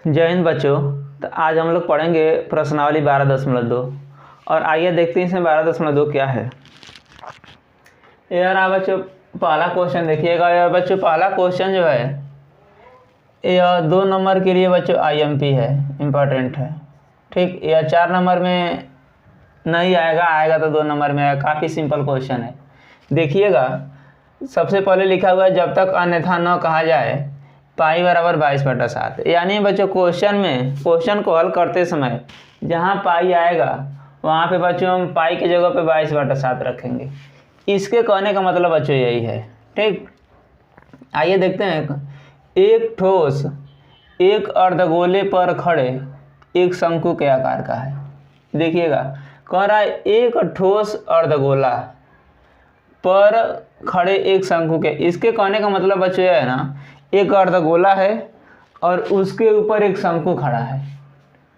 जय हिंद बच्चों। तो आज हम लोग पढ़ेंगे प्रश्नावली 12.2 और आइए देखते हैं इसमें 12.2 क्या है। यार बच्चों पहला क्वेश्चन देखिएगा। यार बच्चों पहला क्वेश्चन जो है यह 2 नंबर के लिए बच्चों IMP है, इम्पोर्टेंट है। ठीक, यह 4 नंबर में नहीं आएगा, आएगा तो 2 नंबर में आएगा। काफ़ी सिंपल क्वेश्चन है। देखिएगा सबसे पहले लिखा हुआ है जब तक अन्यथा न कहा जाए पाई बराबर 22/7। यानी बच्चों क्वेश्चन को हल करते समय जहाँ पाई आएगा वहाँ पे बच्चों हम पाई की जगह पे 22/7 रखेंगे। इसके कहने का मतलब बच्चों यही है। ठीक, आइए देखते हैं। एक ठोस एक अर्धगोले पर खड़े एक शंकु के आकार का है। देखिएगा कह रहा है एक ठोस अर्धगोला पर खड़े एक शंकु के। इसके कहने का मतलब बच्चों यह है ना, एक अर्धगोला है और उसके ऊपर एक शंकु खड़ा है।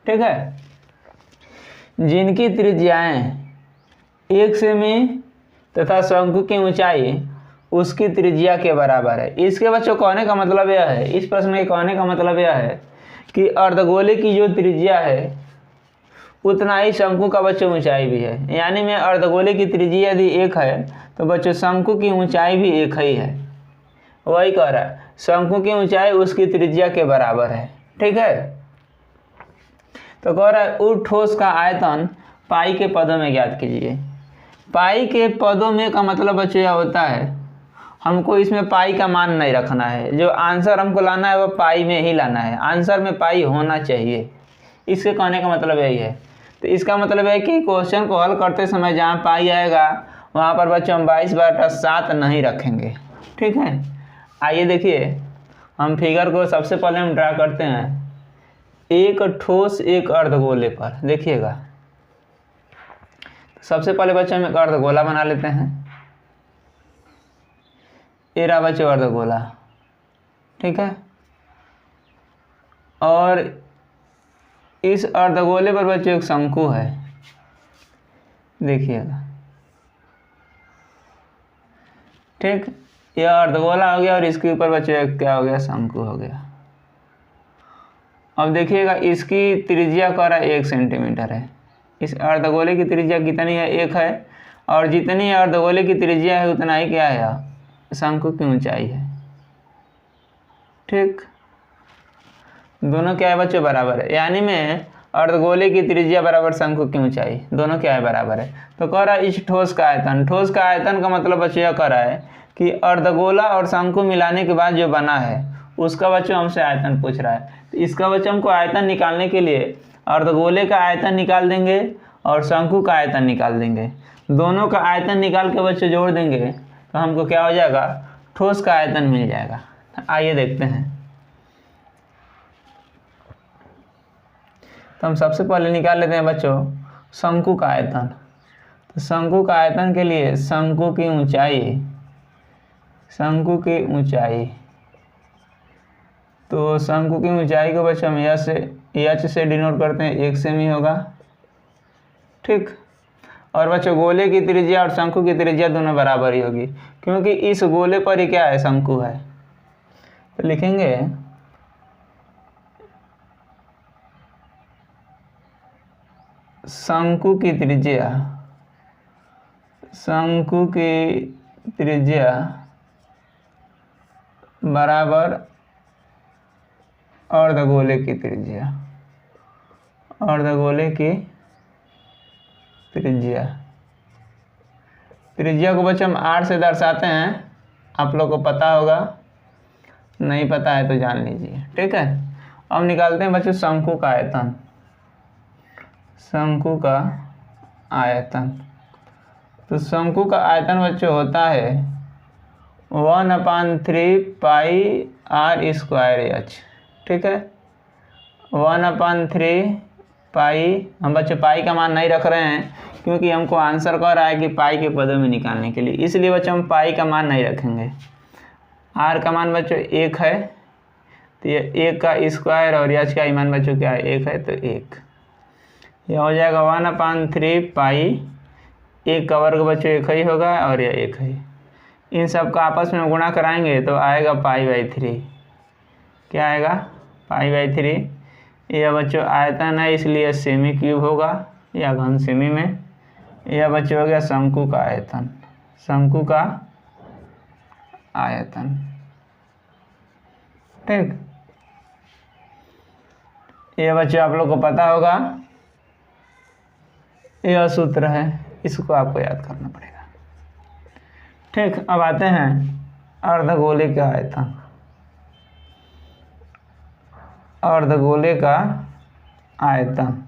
ठीक है, जिनकी त्रिज्याएं 1 सेमी तथा शंकु की ऊंचाई उसकी त्रिज्या के बराबर है। इसके बच्चों कहने का मतलब यह है, इस प्रश्न के कहने का मतलब यह है कि अर्धगोले की जो त्रिज्या है उतना ही शंकु का बच्चों ऊंचाई भी है। यानी में अर्धगोले की त्रिज्या यदि 1 है तो बच्चों शंकु की ऊंचाई भी 1 ही है। वही कह रहा है शंकु की ऊंचाई उसकी त्रिज्या के बराबर है। ठीक है, तो कह रहा है उस ठोस का आयतन पाई के पदों में ज्ञात कीजिए। पाई के पदों में का मतलब बच्चों यह होता है हमको इसमें पाई का मान नहीं रखना है। जो आंसर हमको लाना है वो पाई में ही लाना है, आंसर में पाई होना चाहिए। इसके कहने का मतलब यही है। तो इसका मतलब है कि क्वेश्चन को हल करते समय जहाँ पाई आएगा वहाँ पर बच्चों हम 22/7 नहीं रखेंगे। ठीक है, आइए देखिए हम फिगर को सबसे पहले हम ड्रा करते हैं एक ठोस एक अर्धगोले पर। देखिएगा सबसे पहले बच्चों हम एक अर्धगोला बना लेते हैं। ये रहा बच्चों अर्धगोला। ठीक है, और इस अर्धगोले पर बच्चों एक शंकु है। देखिएगा ठीक, यह अर्धगोला हो गया और इसके ऊपर बच्चों क्या हो गया, शंकु हो गया। अब देखिएगा इसकी त्रिज्या कह रहा है 1 सेंटीमीटर है। इस अर्धगोले की त्रिज्या कितनी है, 1 है, और जितनी अर्धगोले की त्रिज्या है उतना ही क्या है, शंकु की ऊंचाई है। ठीक, दोनों क्या है बच्चों, बराबर है। यानी में अर्धगोले की त्रिज्या बराबर शंकु की ऊंचाई, दोनों क्या है, बराबर है। तो कह रहा है इस ठोस का आयतन, ठोस का आयतन का मतलब बच्चों यह कह रहा है कि अर्धगोला और शंकु मिलाने के बाद जो बना है उसका बच्चों हमसे आयतन पूछ रहा है। तो इसका बच्चों हमको आयतन निकालने के लिए अर्धगोले का आयतन निकाल देंगे और शंकु का आयतन निकाल देंगे। दोनों का आयतन निकाल के बच्चों जोड़ देंगे तो हमको क्या हो जाएगा, ठोस का आयतन मिल जाएगा। आइए देखते हैं। तो हम सबसे पहले निकाल लेते हैं बच्चों शंकु का आयतन। तो शंकु का आयतन के लिए शंकु की ऊंचाई, तो शंकु की ऊंचाई को बच्चों हम एच से डिनोट करते हैं, 1 सेमी होगा। ठीक, और बच्चों गोले की त्रिज्या और शंकु की त्रिज्या दोनों बराबर ही होगी क्योंकि इस गोले पर ही क्या है, शंकु है। तो लिखेंगे शंकु की त्रिज्या बराबर अर्धगोले की त्रिज्या को बच्चों हम R से दर्शाते हैं। आप लोग को पता होगा, नहीं पता है तो जान लीजिए। ठीक है, अब निकालते हैं बच्चों शंकु का आयतन। तो शंकु का आयतन बच्चों होता है 1/3 पाई R²H। ठीक है, 1/3 पाई, हम बच्चों पाई का मान नहीं रख रहे हैं क्योंकि हमको आंसर कह रहा है कि पाई के पदों में निकालने के लिए, इसलिए बच्चों हम पाई का मान नहीं रखेंगे। R का मान बच्चों 1 है तो ये 1 का स्क्वायर और H का मान बच्चों क्या है, 1 है तो 1। यह हो जाएगा 1/3 पाई, 1 का वर्ग बच्चों 1 ही होगा और यह 1 है। इन सब का आपस में गुणा कराएंगे तो आएगा पाई/3। क्या आएगा, पाई/3। यह बच्चों आयतन है इसलिए सेमी क्यूब होगा या घन सेमी में। यह बच्चों हो गया शंकु का आयतन, शंकु का आयतन। ठीक, यह बच्चों आप लोग को पता होगा, यह सूत्र है, इसको आपको याद करना पड़ेगा। ठीक, अब आते हैं अर्धगोले का आयतन। अर्धगोले का आयतन,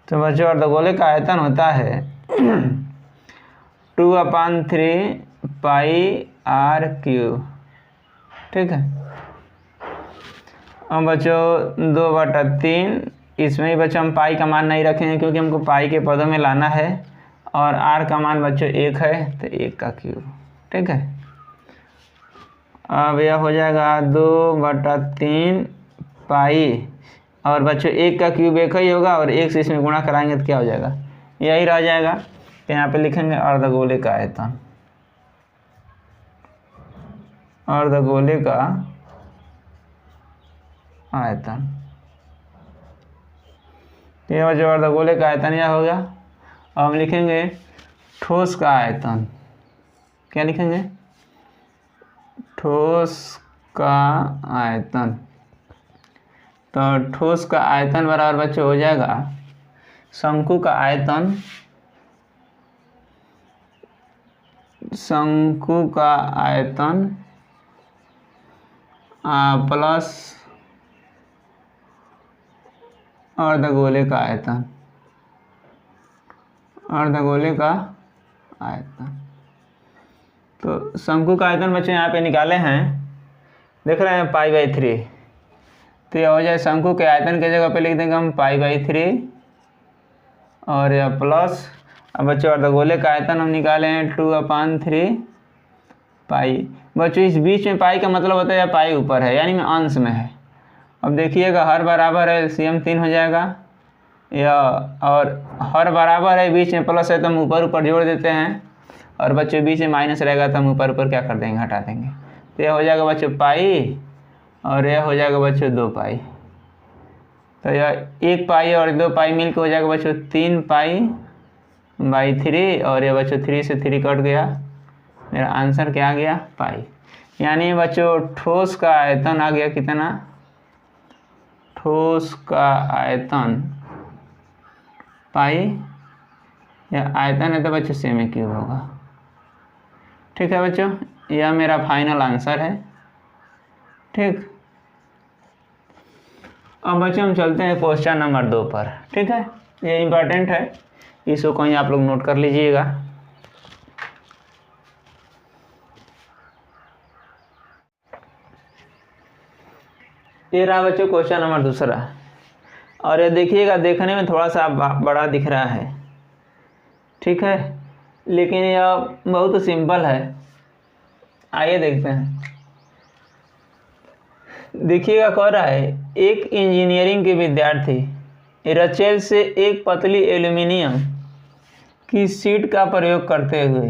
तो बच्चों अर्धगोले का आयतन होता है 2/3 पाई आर क्यूब। ठीक है, अब बच्चों 2/3, इसमें ही बच्चों हम पाई का मान नहीं रखेंगे क्योंकि हमको पाई के पदों में लाना है, और आर का मान बच्चों 1 है तो 1 का क्यूब। ठीक है, अब यह हो जाएगा 2/3 पाई, और बच्चों 1 का क्यूब 1 ही होगा, और 1 से इसमें गुणा कराएंगे तो क्या हो जाएगा, यही रह जाएगा। तो यहाँ पे लिखेंगे अर्धगोले का आयतन, अर्धगोले का आयतन। ये बच्चों अर्धगोले का आयतन यह होगा। अब हम लिखेंगे ठोस का आयतन। क्या लिखेंगे, ठोस का आयतन। तो ठोस का आयतन बराबर बच्चों हो जाएगा शंकु का आयतन, शंकु का आयतन प्लस अर्धगोले का आयतन, अर्धगोले का आयतन। तो शंकु का आयतन बच्चों यहाँ पे निकाले हैं, देख रहे हैं π/3, तो यह हो जाए शंकु के आयतन के जगह पे लिख देंगे हम π/3, और यह प्लस, अब बच्चों अर्धगोले का आयतन हम निकाले हैं 2/3 पाई। बच्चों इस बीच में पाई का मतलब होता है या पाई ऊपर है, यानी में अंश में है। अब देखिएगा हर बराबर है, एलसीएम 3 हो जाएगा, या और हर बराबर है, बीच में प्लस है तो हम ऊपर ऊपर जोड़ देते हैं, और बच्चों बीच में माइनस रहेगा तो हम ऊपर ऊपर क्या कर देंगे, हटा देंगे। तो यह हो जाएगा बच्चों पाई, और यह हो जाएगा बच्चों 2 पाई। तो यह 1 पाई और 2 पाई मिल के हो जाएगा बच्चों 3 π/3, और यह बच्चों 3 से 3 कट गया, मेरा आंसर क्या आ गया, पाई। यानी बच्चों ठोस का आयतन आ गया कितना, ठोस का आयतन पाई, यह आयतन है तो बच्चों सेमी क्यूब होगा। ठीक है बच्चों, यह मेरा फाइनल आंसर है। ठीक, अब बच्चों हम चलते हैं क्वेश्चन नंबर 2 पर। ठीक है, ये इम्पोर्टेंट है, इसको कहीं आप लोग नोट कर लीजिएगा। ये रहा बच्चों क्वेश्चन नंबर 2, और ये देखिएगा, देखने में थोड़ा सा बड़ा दिख रहा है। ठीक है, लेकिन यह बहुत सिंपल है। आइए देखते हैं। देखिएगा कह रहा है, एक इंजीनियरिंग के विद्यार्थी रचेल से एक पतली एल्यूमिनियम की शीट का प्रयोग करते हुए,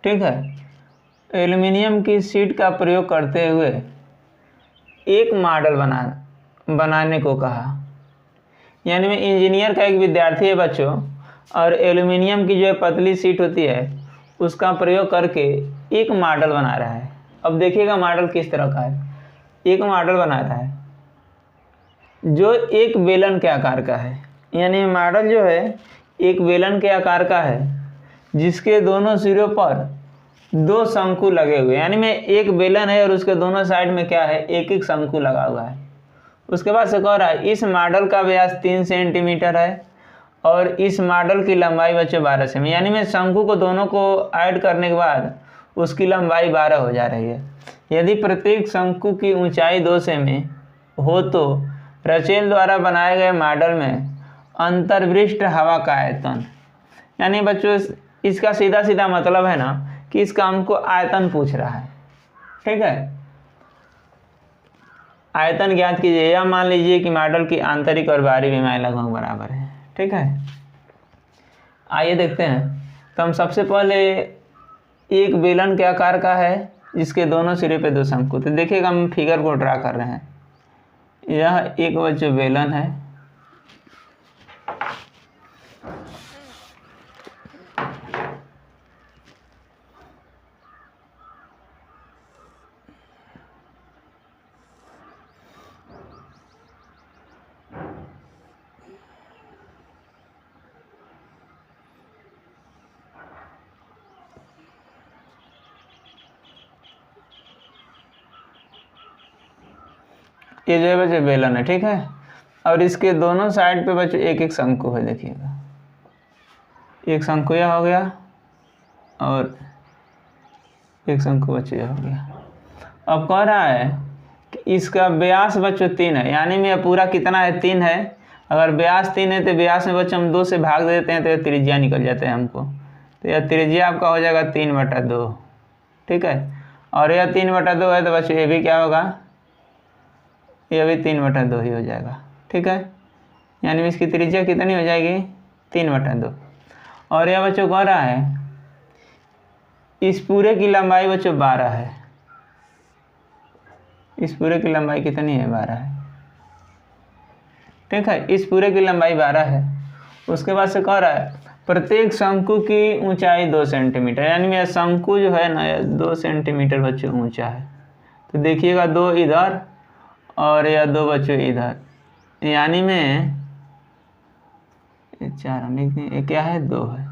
ठीक है, एल्यूमिनियम की शीट का प्रयोग करते हुए एक मॉडल बनाने को कहा। यानी में इंजीनियर का एक विद्यार्थी है बच्चों, और एल्यूमिनियम की जो पतली शीट होती है उसका प्रयोग करके एक मॉडल बना रहा है। अब देखिएगा मॉडल किस तरह का है। एक मॉडल बना रहा है जो एक बेलन के आकार का है, यानी मॉडल जो है एक बेलन के आकार का है, जिसके दोनों सिरों पर 2 शंकु लगे हुए, यानी में एक बेलन है और उसके दोनों साइड में क्या है, एक एक शंकु लगा हुआ है। उसके बाद से कह रहा है इस मॉडल का व्यास 3 सेंटीमीटर है और इस मॉडल की लंबाई बच्चे 12 सेमी, यानी में शंकु को दोनों को ऐड करने के बाद उसकी लंबाई 12 हो जा रही है। यदि प्रत्येक शंकु की ऊंचाई 2 सेमी हो तो रचेल द्वारा बनाए गए मॉडल में अंतर्वृष्ट हवा का आयतन, यानी बच्चों इसका सीधा सीधा मतलब है ना कि इस काम को आयतन पूछ रहा है। ठीक है, आयतन ज्ञात कीजिए। या मान लीजिए कि मॉडल की आंतरिक और बाहरी विमाएं लगभग बराबर है। ठीक है, आइए देखते हैं। तो हम सबसे पहले एक बेलन के आकार का है जिसके दोनों सिरे पे 2 शंकु, तो देखिएगा हम फिगर को ड्रा कर रहे हैं। यह एक बच्चों बेलन है, ये जो है बच्चों बेलन है, ठीक है। और इसके दोनों साइड पे बच्चों एक एक शंकु है, देखिएगा एक शंकु यह हो गया और एक शंकु बच्चों यह हो गया। अब कह रहा है कि इसका व्यास बच्चों 3 है, यानी में पूरा कितना है 3 है। अगर व्यास 3 है तो व्यास में बच्चों हम 2 से भाग देते हैं तो यह त्रिज्या निकल जाते हैं हमको। तो यह त्रिज्या आपका हो जाएगा 3/2, ठीक है। और यह 3/2 है तो बच्चों ये भी क्या होगा, यह भी 3/2 ही हो जाएगा, ठीक है। यानी इसकी त्रिज्या कितनी हो जाएगी 3/2। और यह बच्चों कह रहा है इस पूरे की लंबाई बच्चों 12 है, इस पूरे की लंबाई कितनी है 12 है, ठीक है। इस पूरे की लंबाई 12 है। उसके बाद से कह रहा है प्रत्येक शंकु की ऊंचाई 2 सेंटीमीटर, यानी यह शंकु जो है ना 2 सेंटीमीटर बच्चों ऊंचा है। तो देखिएगा 2 इधर और यह 2 बच्चों इधर, यानी में 4 ये क्या है 2 है,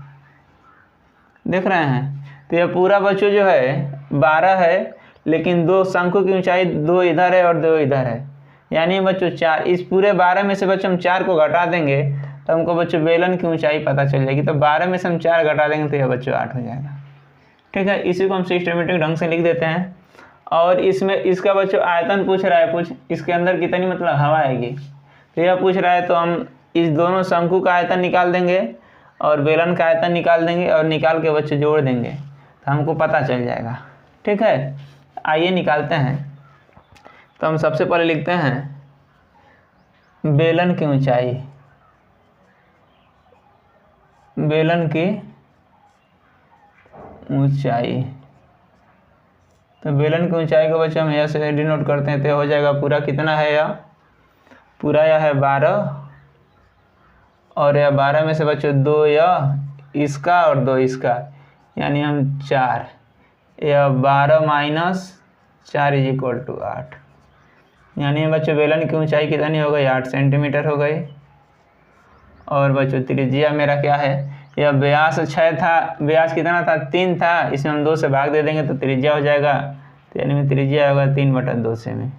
देख रहे हैं। तो यह पूरा बच्चों जो है 12 है, लेकिन 2 शंकु की ऊंचाई 2 इधर है और 2 इधर है, यानी बच्चों 4। इस पूरे 12 में से बच्चों हम 4 को घटा देंगे तो हमको बच्चों बेलन की ऊंचाई पता चल जाएगी। तो 12 में से हम 4 घटा देंगे तो यह बच्चों 8 हो जाएगा, ठीक है। इसी को हम सिस्टमेटिक ढंग से लिख देते हैं। और इसमें इसका बच्चों आयतन पूछ रहा है, इसके अंदर कितनी मतलब हवा आएगी, तो यह पूछ रहा है। तो हम इस दोनों शंकु का आयतन निकाल देंगे और बेलन का आयतन निकाल देंगे और निकाल के बच्चों जोड़ देंगे तो हमको पता चल जाएगा, ठीक है। आइए निकालते हैं। तो हम सबसे पहले लिखते हैं बेलन की ऊंचाई, बेलन की ऊंचाई। तो बेलन की ऊंचाई को बच्चों हम यह से डिनोट करते हैं। तो हो जाएगा पूरा कितना है यह, पूरा यह है 12 और यह 12 में से बच्चों 2 यह इसका और 2 इसका, यानी हम 4। यह 12 माइनस 4 = 8, यानी बच्चों बेलन की ऊंचाई कितनी हो गई 8 सेंटीमीटर हो गई। और बच्चों त्रिज्या मेरा क्या है, यह व्यास 6 था, व्यास कितना था 3 था, इसमें हम 2 से भाग दे देंगे तो त्रिज्या हो जाएगा। तो यानी में त्रिज्या होगा 3/2 से में,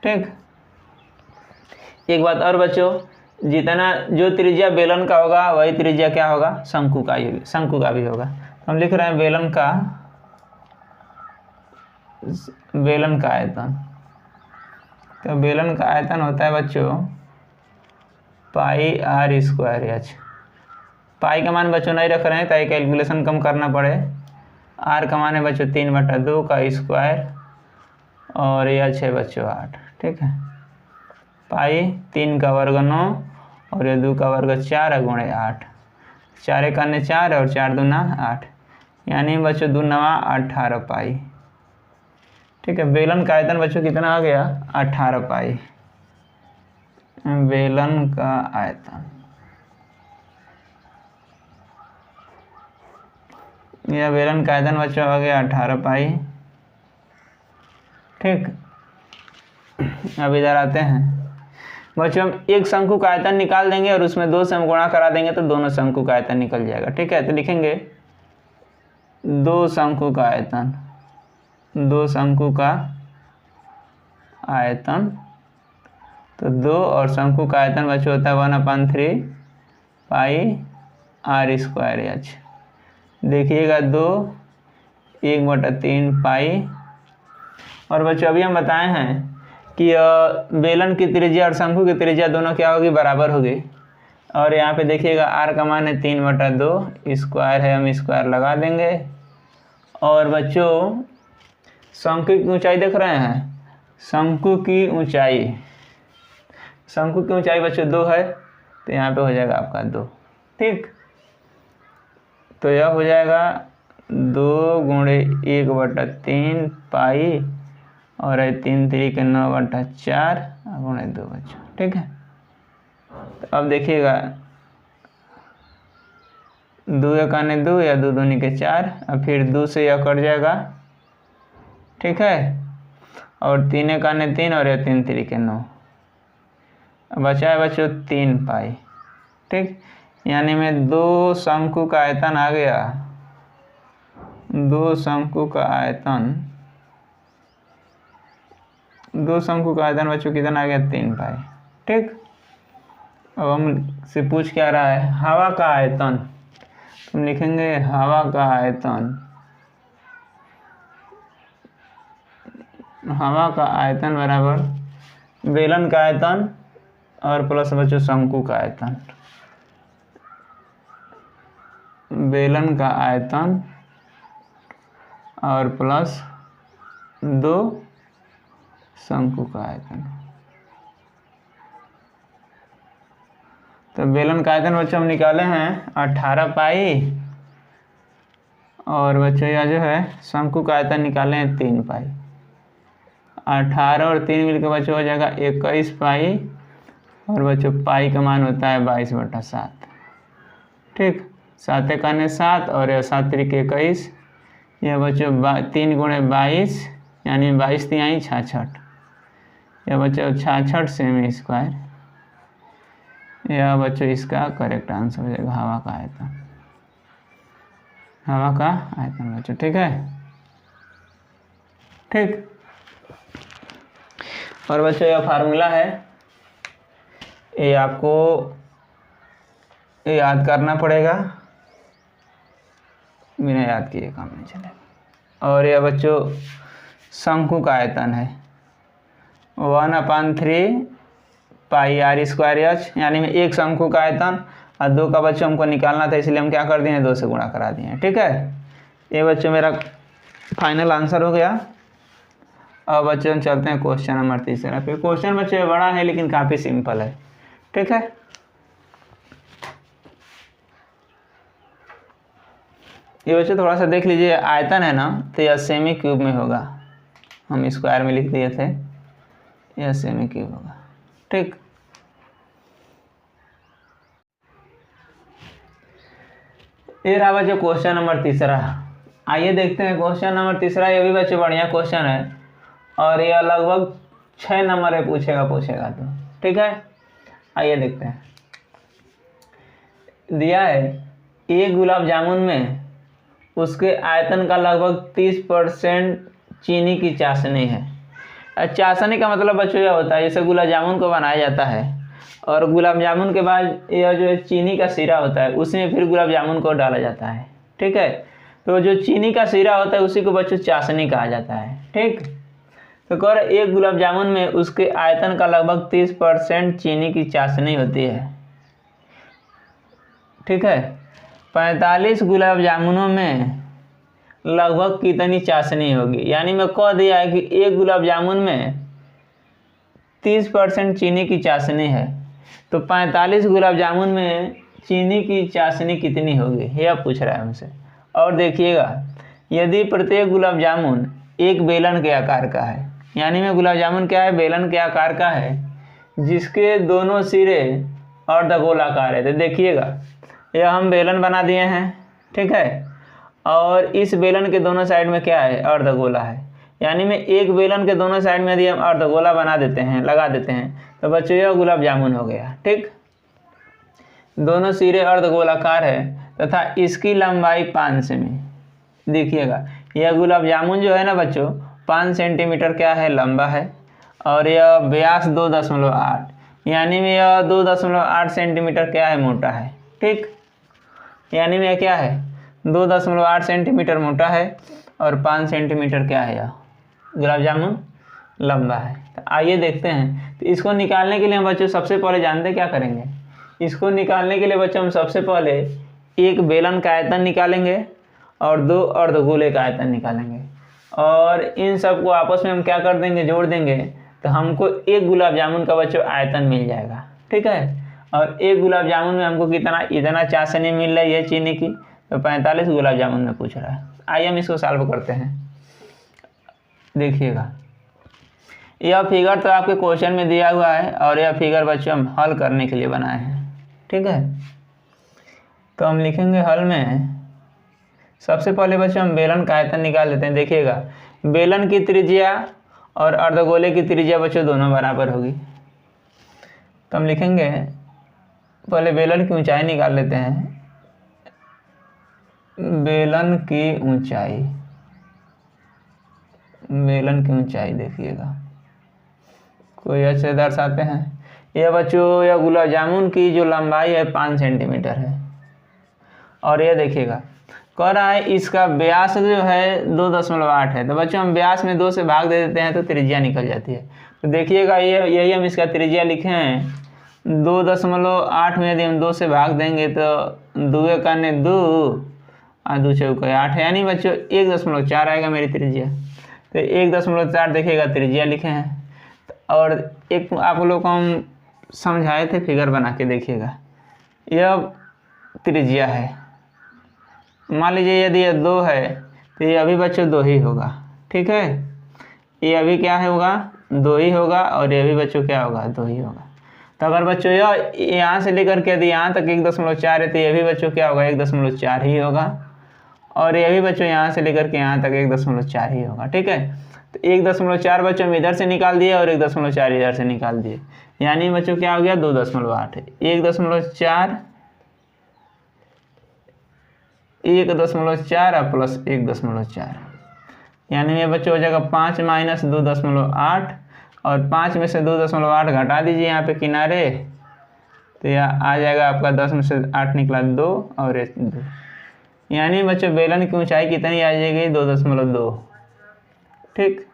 ठीक। एक बात और बच्चों, जितना जो त्रिज्या बेलन का होगा वही त्रिज्या क्या होगा शंकु का भी होगा। हम लिख रहे हैं बेलन का आयतन। तो बेलन का आयतन होता है बच्चों πr²h। पाई का मान बच्चों नहीं रख रहे हैं ताकि कैलकुलेशन कम करना पड़े। आर का मान है बच्चों 3/2 का स्क्वायर और यह 6 बच्चों 8, ठीक है। पाई 3 का वर्ग 9 और यह 2 का वर्ग 4 गुणे 8, 4 एक अन्य 4 और 4 दूना 8, यानी बच्चों 2 9 18 पाई, ठीक है। बेलन का आयतन बच्चों कितना आ गया 18 पाई, बेलन का आयतन। यह बेलन का आयतन बच्चों आ गया 18 पाई, ठीक। अब इधर आते हैं बच्चों, हम एक शंकु का आयतन निकाल देंगे और उसमें 2 से हम गुणा करा देंगे तो दोनों शंकु का आयतन निकल जाएगा, ठीक है। तो लिखेंगे 2 शंकु का आयतन, 2 शंकु का आयतन। तो 2 और शंकु का आयतन बच्चों होता है 1/3 पाई r²h। देखिएगा 2 1/3 पाई। और बच्चों अभी हम बताए हैं कि बेलन की त्रिज्या और शंकु की त्रिज्या दोनों क्या होगी बराबर होगी। और यहाँ पे देखिएगा r का मान है 3/2, स्क्वायर है हम स्क्वायर लगा देंगे। और बच्चों शंकु की ऊंचाई देख रहे हैं, शंकु की ऊंचाई बच्चों 2 है, तो यहाँ पे हो जाएगा आपका 2, ठीक। तो यह हो जाएगा 2 × 1/3 पाई और 3 3 के 9/4 गुणे 2 बच्चों। ठीक है, तो अब देखिएगा 2 एक आने 2 या 2 दूनी के 4, अब फिर 2 से यह कट जाएगा। ठीक है, और 3 एक आने 3 और यह 3 3 के 9, बचा है बच्चों 3 पाई। ठीक, यानी में 2 शंकु का आयतन आ गया, 2 शंकु का आयतन, 2 शंकु का आयतन बच्चों कितना आ गया 3 पाई। ठीक, अब हम से पूछ क्या रहा है, हवा का आयतन। तुम लिखेंगे हवा का आयतन, हवा का आयतन बराबर बेलन का आयतन और प्लस बच्चों शंकु का आयतन, बेलन का आयतन और प्लस 2 शंकु का आयतन। तो बेलन का आयतन बच्चों हम निकाले हैं 18 पाई, और बच्चों यह जो है शंकु का आयतन निकाले हैं 3 पाई। 18 और 3 मिलकर बच्चों हो जाएगा 21 पाई, और बच्चों पाई का मान होता है 22/7। ठीक, 7 एक आने 7 और यह 7 3 21, यह बच्चों 3 गुणे 22 यानी 22 तिहाई 66, यह बच्चों 66 सेमी स्क्वायर। यह बच्चों इसका करेक्ट आंसर हो जाएगा हवा का आयतन, हवा का आयतन बच्चों। ठीक है, ठीक, और बच्चों यह फार्मूला है, ये आपको याद करना पड़ेगा, बिना याद किए काम नहीं चलेगा। और यह बच्चों शंकु का आयतन है 1/3 पाई r स्क्वायर एच, यानी में एक शंकु का आयतन, और 2 का बच्चों हमको निकालना था, इसलिए हम क्या कर दिए 2 से गुणा करा दिए। ठीक है, ये बच्चों मेरा फाइनल आंसर हो गया। अब बच्चों हम चलते हैं क्वेश्चन नंबर 3 पे। क्वेश्चन बच्चों बड़ा है लेकिन काफ़ी सिंपल है। ठीक है, ये बच्चों थोड़ा सा देख लीजिए, आयतन है ना, तो यह सेमी क्यूब में होगा, हम स्क्वायर में लिख दिए थे, यह सेमी क्यूब होगा। ठीक, ये रहा बच्चों क्वेश्चन नंबर 3। आइए देखते हैं क्वेश्चन नंबर 3। ये भी बच्चों बढ़िया क्वेश्चन है, और यह लगभग 6 नंबर में पूछेगा तो। ठीक है, आइए देखते हैं। दिया है एक गुलाब जामुन में उसके आयतन का लगभग 30% चीनी की चाशनी है। चाशनी का मतलब बच्चों यह होता है, जैसे गुलाब जामुन को बनाया जाता है और गुलाब जामुन के बाद यह जो चीनी का सीरा होता है उसमें फिर गुलाब जामुन को डाला जाता है। ठीक है, तो जो चीनी का सीरा होता है उसी को बच्चों चाशनी कहा जाता है। ठीक, तो कह रहे एक गुलाब जामुन में उसके आयतन का लगभग 30% चीनी की चाशनी होती है। ठीक है, 45 गुलाब जामुनों में लगभग कितनी चाशनी होगी, यानी मैं कह दिया है कि एक गुलाब जामुन में 30% चीनी की चाशनी है, तो 45 गुलाब जामुन में चीनी की चाशनी कितनी होगी, यह पूछ रहा है हमसे। और देखिएगा, यदि प्रत्येक गुलाब जामुन एक बेलन के आकार का है, यानी में गुलाब जामुन क्या है, बेलन के आकार का है, जिसके दोनों सिरे अर्धगोलाकार है। तो देखिएगा, यह हम बेलन बना दिए हैं। ठीक है, और इस बेलन के दोनों साइड में क्या है, अर्धगोला है, यानी में एक बेलन के दोनों साइड में यदि हम अर्धगोला बना देते हैं, लगा देते हैं, तो बच्चों यह गुलाब जामुन हो गया। ठीक, दोनों सिरे अर्धगोलाकार है तथा इसकी लंबाई 5 सेमी। देखिएगा, यह गुलाब जामुन जो है ना बच्चों 5 सेंटीमीटर क्या है, लंबा है, और यह व्यास 2.8, यानी में यह 2.8 सेंटीमीटर क्या है, मोटा है। ठीक, यानी में क्या है, 2.8 सेंटीमीटर मोटा है और 5 सेंटीमीटर क्या है, यह गुलाब जामुन लंबा है। तो आइए देखते हैं। तो इसको निकालने के लिए हम बच्चों सबसे पहले जानते क्या करेंगे, इसको निकालने के लिए बच्चों हम सबसे पहले एक बेलन का आयतन निकालेंगे और 2 अर्धगोले का आयतन निकालेंगे, और इन सबको आपस में हम क्या कर देंगे, जोड़ देंगे, तो हमको एक गुलाब जामुन का बच्चों आयतन मिल जाएगा। ठीक है, और एक गुलाब जामुन में हमको कितना, इतना चाशनी मिल रही है चीनी की, तो 45 गुलाब जामुन में पूछ रहा है। आइए हम इसको सॉल्व करते हैं। देखिएगा, यह फिगर तो आपके क्वेश्चन में दिया हुआ है और यह फिगर बच्चों हम हल करने के लिए बनाए हैं। ठीक है, तो हम लिखेंगे हल में सबसे पहले बच्चों हम बेलन का आयतन निकाल लेते हैं। देखिएगा बेलन की त्रिज्या और अर्धगोले की त्रिज्या बच्चों दोनों बराबर होगी। तो हम लिखेंगे पहले बेलन की ऊंचाई निकाल लेते हैं। बेलन की ऊंचाई, बेलन की ऊंचाई देखिएगा कोई ऐसे दर्शाते हैं। यह बच्चों यह गुलाब जामुन की जो लंबाई है 5 सेंटीमीटर है और यह देखिएगा कह रहा है इसका व्यास जो है 2.8 है। तो बच्चों हम व्यास में 2 से भाग दे देते हैं तो त्रिज्या निकल जाती है। तो देखिएगा यही हम इसका त्रिज्या लिखे हैं 2.8 में यदि हम 2 से भाग देंगे तो 2 कने 2 और 2 चौके 8 है, यानी बच्चों 1.4 आएगा मेरी त्रिज्या। तो 1.4 देखिएगा त्रिज्या लिखे हैं। और एक आप लोग को हम समझाए थे फिगर बना के, देखिएगा यह त्रिज्या है। मान लीजिए यदि यह 2 है तो ये अभी बच्चों 2 ही होगा। ठीक है, ये अभी क्या है होगा 2 ही होगा और ये भी बच्चों क्या होगा 2 ही होगा। तो अगर बच्चों यह यहाँ से लेकर के यदि यहाँ तक 1.4 है तो ये भी बच्चों क्या होगा 1.4 ही होगा और ये भी बच्चों यहाँ से लेकर के यहाँ तक 1.4 ही होगा। ठीक है, तो 1.4 बच्चों हम इधर से निकाल दिए और 1.4 इधर से निकाल दिए, यानी बच्चों क्या हो गया 2.8 है। 1.4 और प्लस 1.4 यानी ये बच्चों हो जाएगा 5 माइनस 2.8 और 5 में से 2.8 घटा दीजिए यहाँ पे किनारे, तो यह आ जाएगा आपका 10 में से 8 निकला 2 और 2, यानी बच्चों बेलन की ऊंचाई कितनी आ जाएगी 2.2। ठीक,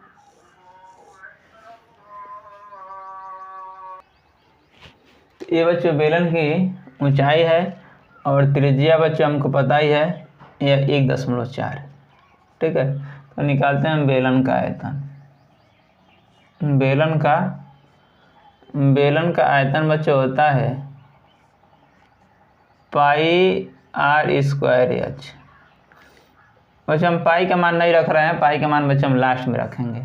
ये बच्चों बेलन की ऊंचाई है और त्रिज्या बच्चों हमको पता ही है यह 1.4। ठीक है, तो निकालते हैं हम बेलन का आयतन। बेलन का आयतन बच्चों होता है पाई r स्क्वायर एच। बच्चों हम पाई का मान नहीं रख रहे हैं, पाई का मान बच्चों हम लास्ट में रखेंगे,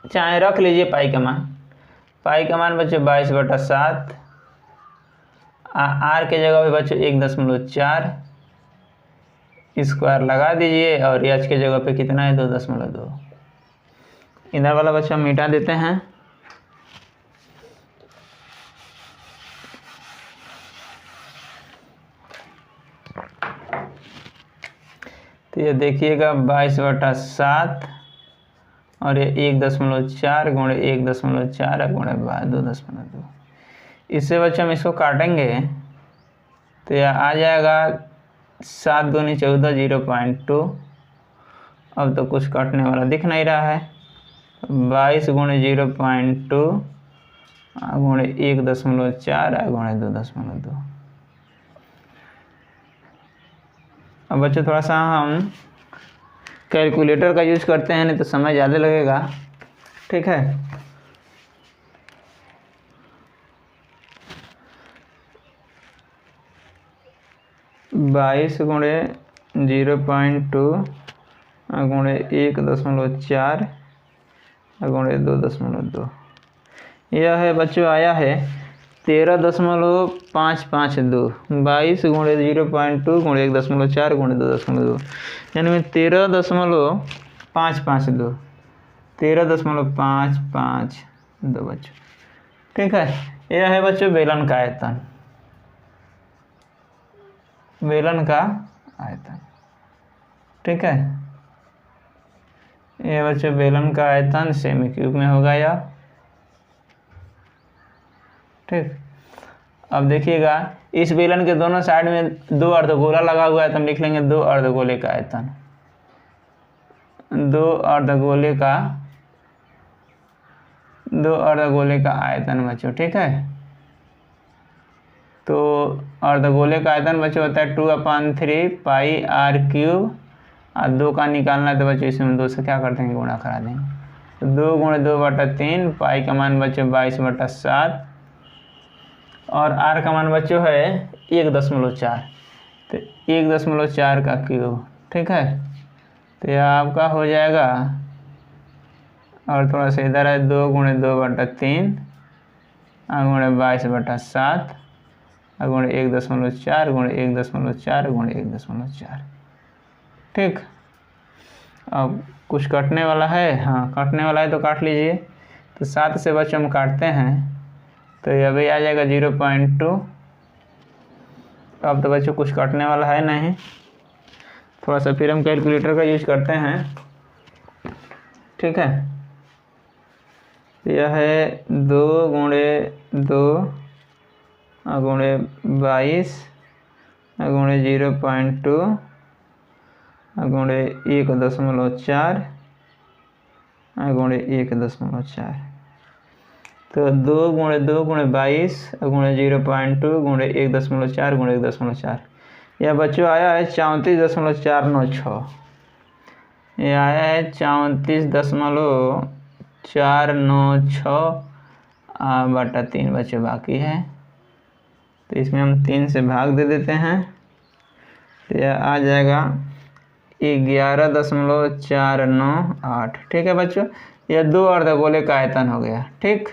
चाहे रख लीजिए पाई का मान। पाई का मान बच्चों 22/7, आर के जगह पे बच्चों 1.4 स्क्वायर लगा दीजिए और एच के जगह पे कितना है 2.2। इधर वाला बच्चों हम मिटा देते हैं। तो ये देखिएगा 22/7 और ये 1.4 गुणे 1.4 गुणे 2.2। इससे बच्चों हम इसको काटेंगे तो यह आ जाएगा 7 दूनी 14 0.2। अब तो कुछ काटने वाला दिख नहीं रहा है। 22 गुणे 0.2 गुणे 1.4 गुणे 2.2। अब बच्चों थोड़ा सा हम कैलकुलेटर का यूज करते हैं, नहीं तो समय ज़्यादा लगेगा। ठीक है, बाईस गुणे 0.2 गुणे 1.4 गुणे 2.2, यह है बच्चों आया है 13.552। 22 गुणे 0.2 गुणे 1.4 गुणे 2.2, यानी में 13.552 13.552 बच्चों। ठीक है, यह है बच्चों बेलन का आयतन, बेलन का आयतन। ठीक है, यह बच्चों बेलन का आयतन सेमी क्यूब में होगा यह। ठीक, अब देखिएगा इस बेलन के दोनों साइड में 2 अर्धगोला लगा हुआ है, तो हम लिख लेंगे 2 अर्धगोले का आयतन। 2 अर्धगोले का आयतन बच्चों। ठीक है, तो अर्धगोले का आयतन बच्चों होता है 2/3 पाई r क्यूब। और 2 का निकालना है तो बच्चों इसमें 2 से क्या कर देंगे गुणा करा देंगे, तो 2 गुणे 2/3। पाई का मान बच्चों 22/7 और r का मान बच्चों है 1.4, तो 1.4 का क्यूब। ठीक है, तो यह आपका हो जाएगा और थोड़ा सा इधर है 2 गुणे 2/3 गुणे 22/7 गुणे 1.4 गुणे 1.4 गुणे 1.4। ठीक, अब कुछ कटने वाला है, हाँ कटने वाला है तो काट लीजिए। तो 7 से बच्चों हम काटते हैं तो ये अभी आ जाएगा 0.2। अब तो बच्चों कुछ कटने वाला है नहीं, थोड़ा सा फिर हम कैलकुलेटर का यूज करते हैं। ठीक है, यह है 2 गुणे 2 गुणे 22 गुणे 0.2 गुणे 1.4 गुणे 1.4। तो 2 गुणे 2 गुणे 22 गुणे 0.2 गुणे 1.4 गुणे 1.4, यह बच्चों आया है 34.496। यह आया है 34.496/3 बच्चों बाकी है। तो इसमें हम 3 से भाग दे देते हैं तो यह आ जाएगा 11.498। ठीक है बच्चों, यह 2 अर्धगोले का आयतन हो गया। ठीक,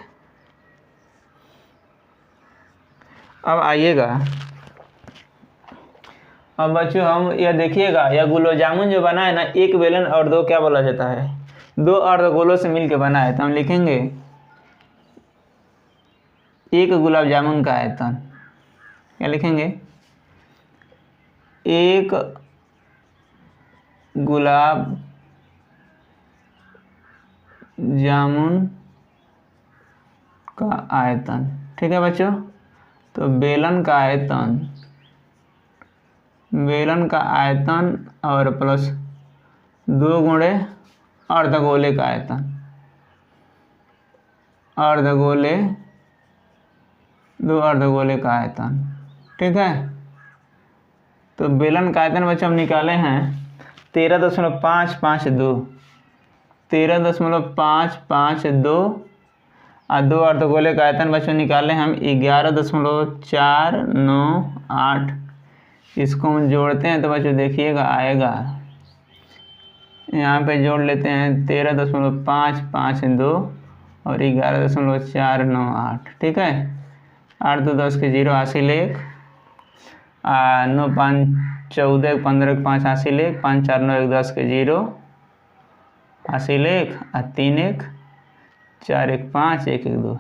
अब आइएगा, अब बच्चों हम यह देखिएगा, यह गुलाब जामुन जो बना है ना, एक बेलन और 2 क्या बोला जाता है, 2 अर्धगोलों से मिलकर बना है। तो हम लिखेंगे एक गुलाब जामुन का आयतन, क्या लिखेंगे, एक गुलाब जामुन का आयतन। ठीक है बच्चों, तो बेलन का आयतन और प्लस 2 गुणे अर्धगोले का आयतन, अर्धगोले 2 अर्धगोले का आयतन। ठीक है, तो बेलन का आयतन बच्चों हम निकाले हैं 13.552 13.552 और 2 अर्धगोले का आयतन बच्चों निकाले हम 11.498। इसको हम जोड़ते हैं तो बच्चों देखिएगा आएगा, यहाँ पे जोड़ लेते हैं 13.552 और 11.498। ठीक है, 8 2 10 के 0 80 लेख, 9 5 14 15 5 80 लेख, 5 4 9 1 10 के 0 80 लेख, 3 1 4 1 5 1 1 2।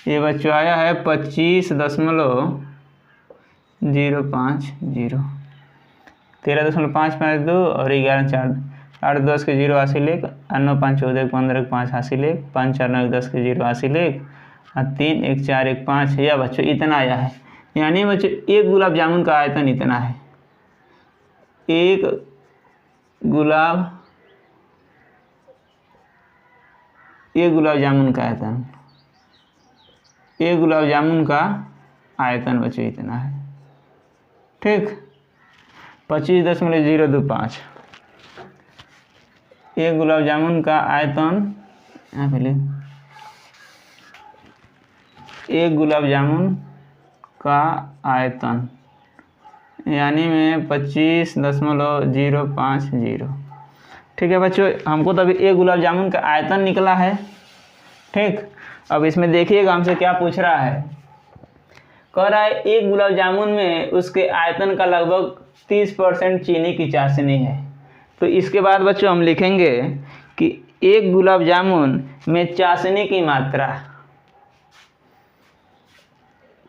ये बच्चों आया है 25.050 13.552 और 11 4 8 10 के 0 80 लेख, 9 5 14 15 5 80 लेख, 5 4 9 1 10 के 0 80 लेख, 3 1 4 1 5। यह बच्चों इतना आया है, यानी बच्चों एक गुलाब जामुन का आयतन इतना है। एक गुलाब जामुन का आयतन, एक गुलाब जामुन का आयतन बच्चों इतना है। ठीक, 25.025 एक गुलाब जामुन का आयतन, यहाँ पे एक गुलाब जामुन का आयतन यानी में 25.050। ठीक है बच्चों, हमको तो अभी एक गुलाब जामुन का आयतन निकला है। ठीक, अब इसमें देखिएगा हमसे क्या पूछ रहा है, कह रहा है एक गुलाब जामुन में उसके आयतन का लगभग 30% चीनी की चाशनी है। तो इसके बाद बच्चों हम लिखेंगे कि एक गुलाब जामुन में चाशनी की मात्रा,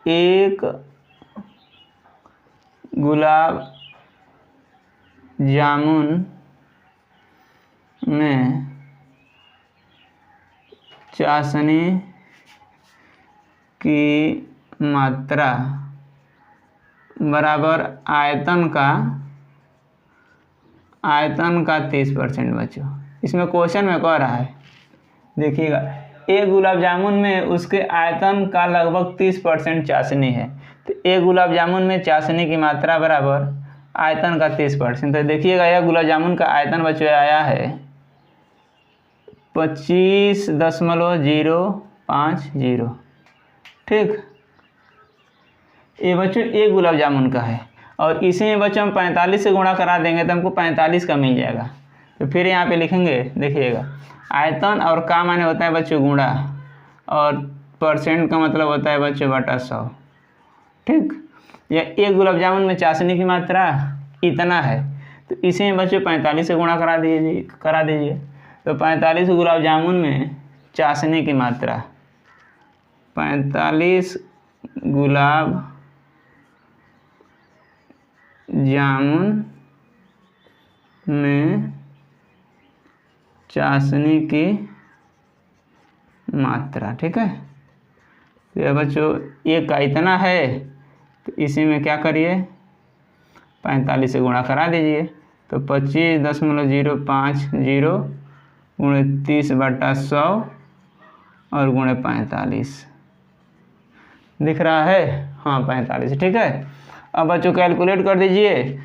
एक गुलाब जामुन में चाशनी की मात्रा बराबर आयतन का 30% बच्चों। इसमें क्वेश्चन में कह रहा है, देखिएगा एक गुलाब जामुन में उसके आयतन का लगभग 30% चाशनी है। तो एक गुलाब जामुन में चाशनी की मात्रा बराबर आयतन का 30%। तो देखिएगा यह गुलाब जामुन का आयतन बच्चों आया है 25.050। ठीक, ये बच्चों एक गुलाब जामुन का है और इसी में बच्चों हम 45 से गुणा करा देंगे तो हमको 45 का मिल जाएगा। तो फिर यहाँ पे लिखेंगे, देखिएगा आयतन और का माने होता है बच्चों गुणा, और परसेंट का मतलब होता है बच्चों बटा 100। ठीक, या एक गुलाब जामुन में चाशनी की मात्रा इतना है, तो इसे में बच्चों 45 से गुणा करा दीजिए। तो 45 गुलाब जामुन में चाशनी की मात्रा, 45 गुलाब जामुन में चाशनी की मात्रा। ठीक है, तो यह बच्चों एक का इतना है, तो इसी में क्या करिए 45 से गुणा करा दीजिए। तो 25.050 गुणे 30/100 और गुणे 45 दिख रहा है, हाँ 45। ठीक है, अब बच्चों कैलकुलेट कर दीजिए,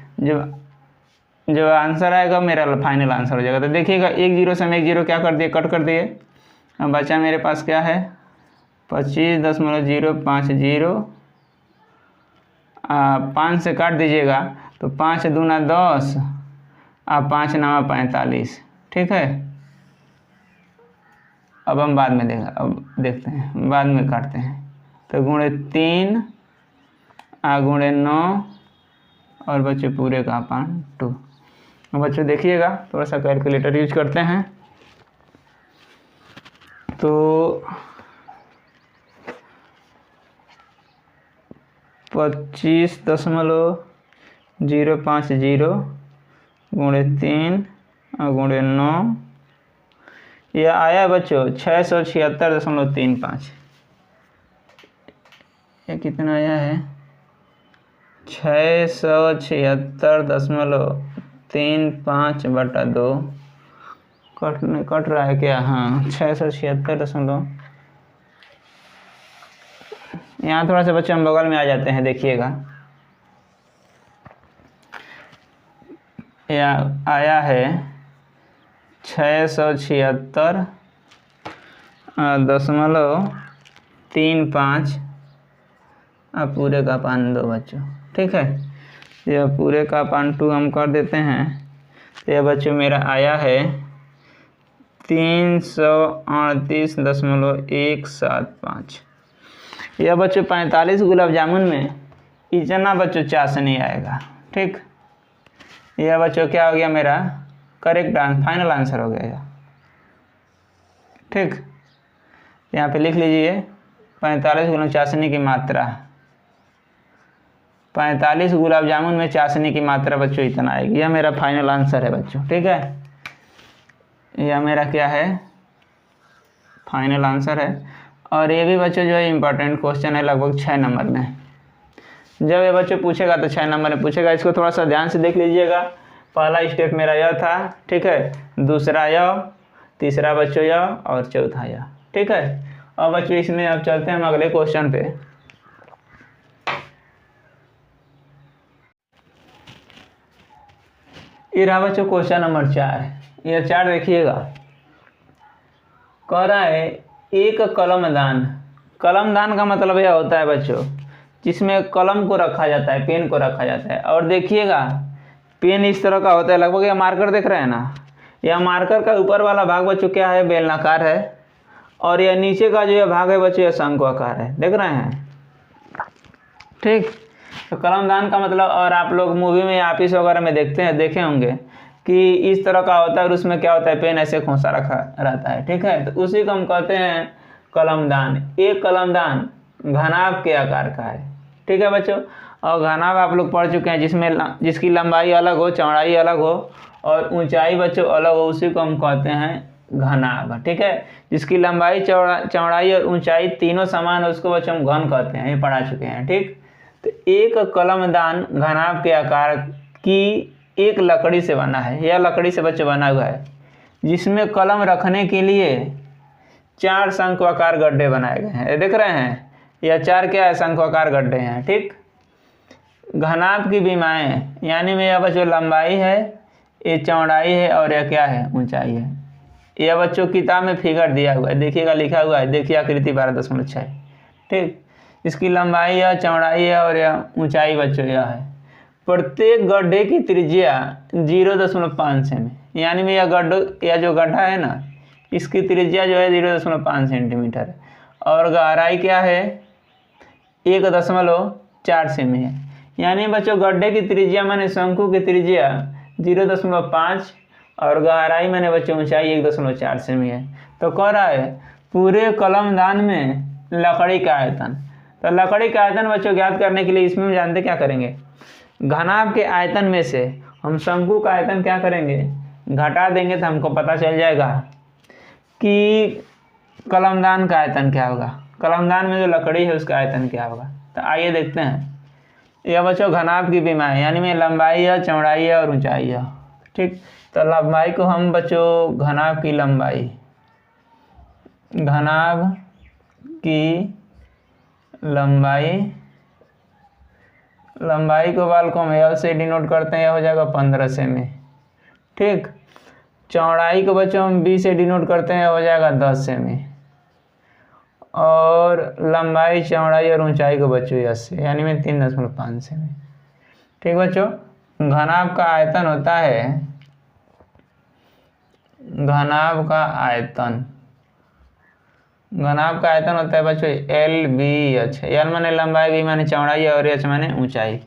जब आंसर आएगा मेरा फाइनल आंसर हो जाएगा। तो देखिएगा 1 0 से हम 1 0 क्या कर दिए, कट कर दिए। अब बचा मेरे पास क्या है 25.050, 5 से काट दीजिएगा तो 5 दूना 10 और 5 नामा 45। ठीक है, अब हम बाद में देखते हैं, बाद में काटते हैं। तो गुणे 3 गुणे 9 और बच्चों पूरे का अपान 2। बच्चों देखिएगा थोड़ा सा कैलकुलेटर यूज करते हैं। तो 25.050 गुणे 3 और गुणे 9, यह आया बच्चों 676.35। ये कितना आया है 676.35/2। कट रहा है क्या, हाँ 676. यहाँ थोड़ा सा बच्चे हम बगल में आ जाते हैं, देखिएगा यह आया है 676.35 पूरे का अपान 2 बच्चों। ठीक है, यह पूरे का अपान 2 हम कर देते हैं। तो यह बच्चों मेरा आया है 338.175। यह बच्चों 45 गुलाब जामुन में इतना बच्चों चाशनी आएगा। ठीक, यह बच्चों क्या हो गया मेरा करेक्ट फाइनल आंसर हो गया। ठीक, यहाँ पे लिख लीजिए 45 गुलाब चाशनी की मात्रा, 45 गुलाब जामुन में चाशनी की मात्रा बच्चों इतना आएगी। यह मेरा फाइनल आंसर है बच्चों। ठीक है, यह मेरा क्या है फाइनल आंसर है। और ये भी बच्चों जो है इम्पोर्टेंट क्वेश्चन है, लगभग 6 नंबर में। जब ये बच्चों पूछेगा तो 6 नंबर में पूछेगा। इसको थोड़ा सा ध्यान से देख लीजिएगा। पहला स्टेप मेरा यह था, ठीक है, दूसरा यह, तीसरा बच्चों यह और चौथा यह। ठीक है, अब बच्चों इसमें अब चलते हैं हम अगले क्वेश्चन पे। ये रहा बच्चों क्वेश्चन नंबर 4। यह 4 देखिएगा, कह रहा है एक कलमदान। कलमदान का मतलब यह होता है बच्चों जिसमें कलम को रखा जाता है, पेन को रखा जाता है। और देखिएगा पेन इस तरह का होता है, लगभग यह मार्कर देख रहे हैं ना, यह मार्कर का ऊपर वाला भाग बच्चों क्या है बेलनाकार है, और यह नीचे का जो यह भाग है बच्चों यह शंक्वाकार है, देख रहे हैं। ठीक, तो कलमदान का मतलब, और आप लोग मूवी में ऑफिस वगैरह में देखे होंगे कि इस तरह का होता है और उसमें क्या होता है पेन ऐसे खोसा रखा रहता है। ठीक है, तो उसी को हम कहते हैं कलमदान। एक कलमदान घनाभ के आकार का है। ठीक है बच्चों, और घनाभ आप लोग पढ़ चुके हैं जिसकी लंबाई अलग हो, चौड़ाई अलग हो और ऊंचाई बच्चों अलग हो, उसी को हम कहते हैं घनाभ। ठीक है, जिसकी लंबाई चौड़ाई और ऊंचाई तीनों समान है उसको बच्चों हम घन कहते हैं, ये पढ़ा चुके हैं। ठीक, तो एक कलमदान घनाभ के आकार की एक लकड़ी से बना है। यह लकड़ी से बच्चे बना हुआ है जिसमें कलम रखने के लिए 4 शंक्वाकार गड्ढे बनाए गए हैं। ये देख रहे हैं, यह 4 क्या है शंक्वाकार गड्ढे हैं। ठीक, घनाभ की विमाएँ यानी में यह बच्चों लंबाई है, ये चौड़ाई है और यह क्या है ऊंचाई है। यह बच्चों किताब में फिगर दिया हुआ है, देखिएगा लिखा हुआ है, देखिए आकृति 12.6। ठीक, इसकी लंबाई है, चौड़ाई है और यह ऊंचाई बच्चों यह है। प्रत्येक गड्ढे की त्रिज्या 0.5 सेमी, यानी में यह जो गड्ढा है ना, इसकी त्रिज्या जो है 0.5 सेंटीमीटर है और गहराई क्या है 1.4 सेमी है। यानी बच्चों गड्ढे की त्रिज्या माने शंकु की त्रिज्या 0.5 और गहराई माने बच्चों ऊंचाई 1.4 सेमी है। तो कह रहा है पूरे कलमदान में लकड़ी का आयतन। तो लकड़ी का आयतन बच्चों ज्ञात करने के लिए इसमें हम जानते क्या करेंगे, घनाभ के आयतन में से हम शंकु का आयतन क्या करेंगे, घटा देंगे तो हमको पता चल जाएगा कि कलमदान का आयतन क्या होगा, कलमदान में जो लकड़ी है उसका आयतन क्या होगा। तो आइए देखते हैं। यह बच्चों घनाभ की विमा है, यानी में लंबाई है, चौड़ाई है और ऊंचाई है। ठीक, तो लंबाई को हम बच्चों घनाभ की लंबाई, घनाभ की लंबाई को बाल को हम एल से डिनोट करते हैं, यह हो जाएगा 15 सेमी। ठीक, चौड़ाई को बच्चों हम बी से डिनोट करते हैं, हो जाएगा 10 सेमी। और लंबाई, चौड़ाई और ऊंचाई को बच्चों यस से, यानी में 3.5 सेमी। ठीक बच्चों, घनाभ का आयतन होता है, घनाभ का आयतन होता है बच्चों एल बी एच। एल माने लंबाई, बी माने चौड़ाई और एच माने ऊंचाई।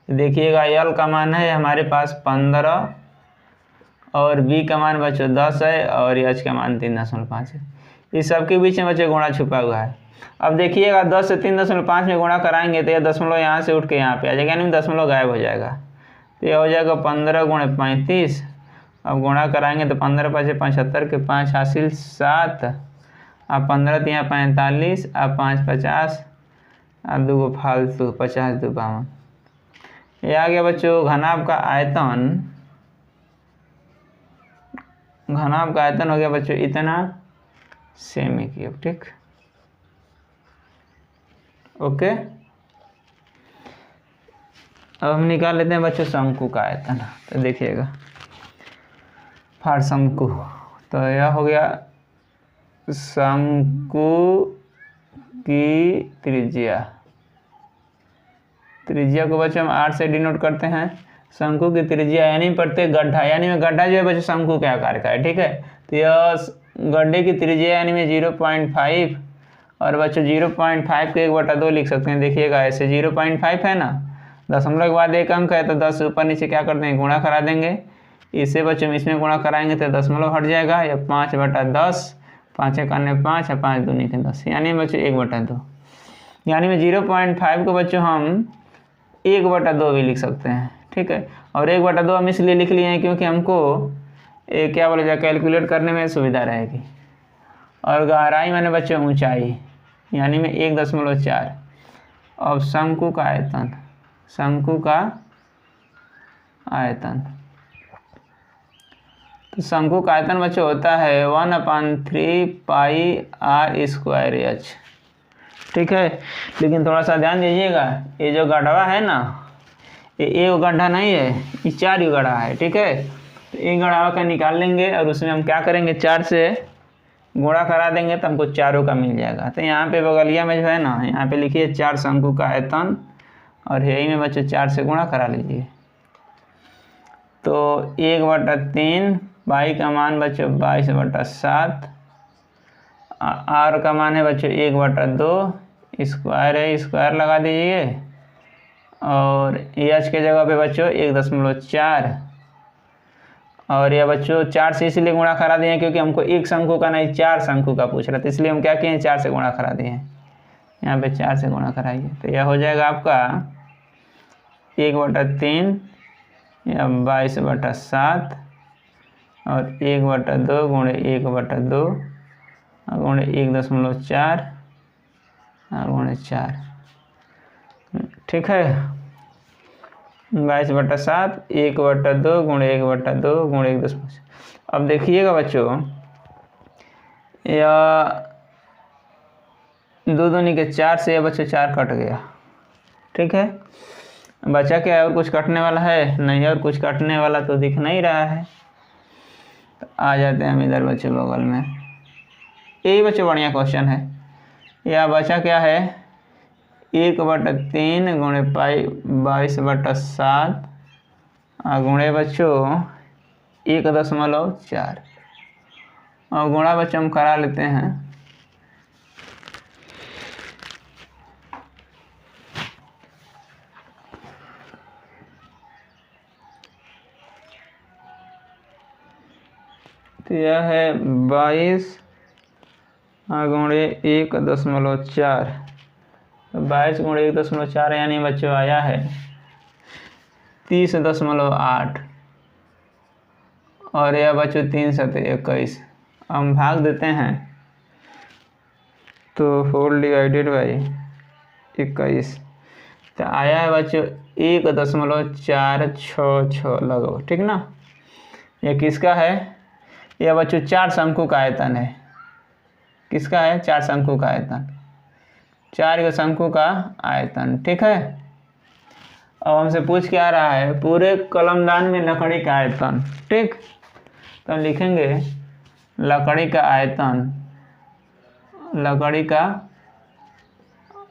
देखिएगा एल का मान है हमारे पास 15 और बी का मान बच्चों 10 है और एच का मान 3.5 है। इस सब के बीच में बच्चों गुणा छुपा हुआ है। अब देखिएगा 10 से 3.5 में गुणा कराएंगे तो यह दशमलव यहाँ से उठ के यहाँ पे आ जाएगा, यानी दशमलव गायब हो जाएगा। तो यह हो जाएगा 15 × 35। अब गुणा कराएंगे तो 15 × 5 = 75 के 5 हासिल 7, अब 15 × 3 = 45, अब 5 × 50, अब 2 फालतू 50 × 2 = 52। ये आ गया बच्चों घनाभ का आयतन। घनाभ का आयतन हो गया बच्चों इतना सेमी क्यूब। ठीक, ओके। अब हम निकाल लेते हैं बच्चों शंकु का आयतन। तो देखिएगा फार शंकु, तो यह हो गया शंकु की त्रिज्या को बच्चों हम 8 से डिनोट करते हैं। शंकु की त्रिज्या यानी प्रत्येक गड्ढा, यानी में गड्ढा जो है बच्चों शंकु के आकार का है। ठीक है, तो यह गड्ढे की त्रिज्या यानी में 0.5 और बच्चों 0.5 को 1/2 लिख सकते हैं। देखिएगा ऐसे 0.5 है ना, दशमलव के बाद एक अंक है तो 10 ऊपर नीचे क्या करते हैं गुणा करा देंगे। इससे बच्चों इसमें गुणा कराएंगे तो दशमलव हट जाएगा, या 5/10, 5 × 1 = 5 और 5 × 2 = 10, यानी बच्चों 1/2। यानी में 0.5 को बच्चों हम 1/2 भी लिख सकते हैं। ठीक है, और 1/2 हम इसलिए लिख लिए हैं क्योंकि हमको क्या बोला जाए कैलकुलेट करने में सुविधा रहेगी। और गहराई माने बच्चों ऊंचाई, यानी में 1.4। अब शंकु का आयतन, तो शंकु का आयतन बच्चों होता है 1/3 πr²h। ठीक है, लेकिन थोड़ा सा ध्यान दीजिएगा, ये जो गड्ढा है ना, ये एक गड्ढा नहीं है, ये 4 गड्ढा है। ठीक है, तो एक गड्ढा का निकाल लेंगे और उसमें हम क्या करेंगे 4 से गुणा करा देंगे तो हमको चारों का मिल जाएगा। तो यहाँ पे बगलिया में जो है ना, यहाँ पे लिखिए 4 शंकु का आयतन और यही में बच्चों 4 से गुणा करा लीजिए। तो 1/3, पाई का मान बच्चों 22/7, आर का मान है बच्चों 1/2, स्क्वायर है स्क्वायर लगा दीजिए और एच के जगह पे बच्चों 1.4 और यह बच्चों 4 से इसलिए गुणा करा दिए क्योंकि हमको एक शंकु का नहीं 4 शंकु का पूछ रहा था, इसलिए हम क्या किए 4 से गुणा करा दिए। यहाँ पे 4 से गुणा कराइए तो यह हो जाएगा आपका 1/3 या 22/7 और 1/2 गुणे 1/2 गुणे 1.4 गुणे 4। ठीक है, 22/7 1/2 गुणे 1/2 गुणे 1.4। अब देखिएगा बच्चों या 2 दूनी के 4 से यह बच्चों 4 कट गया। ठीक है, बचा क्या और कुछ कटने वाला है नहीं, और कुछ कटने वाला तो दिख नहीं रहा है। तो आ जाते हैं हम इधर बच्चों बगल में, यही बच्चों बढ़िया क्वेश्चन है। यह बचा क्या है 1/3 गुणे 22/7 गुणे बच्चों 1.4 और गुणा बच्चों हम करा लेते हैं। तो यह है 22 गुणे 1.4। तो 22 गुणे 1.4 यानी बच्चों आया है 30.8 और यह बच्चों 3 सते 21। हम भाग देते हैं तो 4 डिवाइडेड बाई 21 तो आया है बच्चों 1.466 लगभग, ठीक ना। यह किसका है? यह बच्चों 4 शंकु का आयतन है। किसका है? 4 शंकु का आयतन, 4 शंकु का आयतन, ठीक है। अब हमसे पूछ क्या रहा है? पूरे कलमदान में लकड़ी का आयतन, ठीक। तो हम लिखेंगे लकड़ी का आयतन, लकड़ी का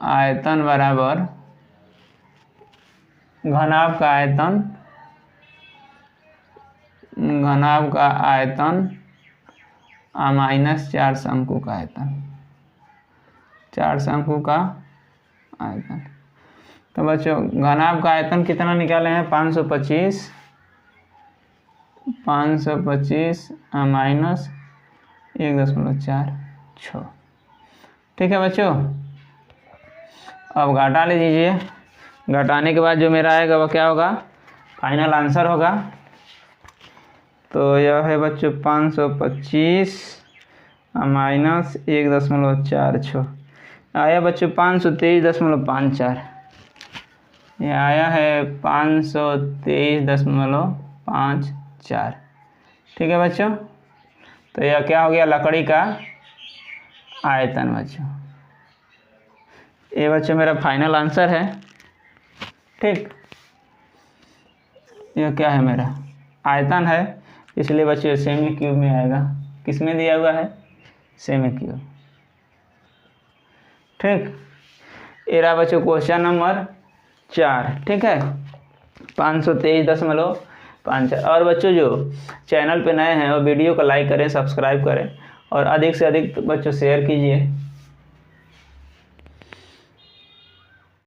आयतन बराबर घनाभ का आयतन, घनाभ का आयतन माइनस 4 शंकु का आयतन, 4 शंकु का आयतन। तो बच्चों घनाभ का आयतन कितना निकाले हैं? 525 माइनस 1.46, ठीक है बच्चों। अब घटा लीजिए, घटाने के बाद जो मेरा आएगा वह क्या होगा? फाइनल आंसर होगा। तो यह है बच्चों 525 माइनस 1.46 आया बच्चों 523.54। यह आया है 523.54, ठीक है बच्चों। तो यह क्या हो गया? लकड़ी का आयतन बच्चों। ये बच्चों मेरा फाइनल आंसर है, ठीक। यह क्या है? मेरा आयतन है, इसलिए बच्चों सेमी क्यूब में आएगा। किस में दिया हुआ है? सेमी क्यूब, ठीक। ये रहा बच्चों क्वेश्चन नंबर 4, ठीक है। 523.54। और बच्चों जो चैनल पे नए हैं वो वीडियो को लाइक करें, सब्सक्राइब करें और अधिक से अधिक बच्चों शेयर कीजिए।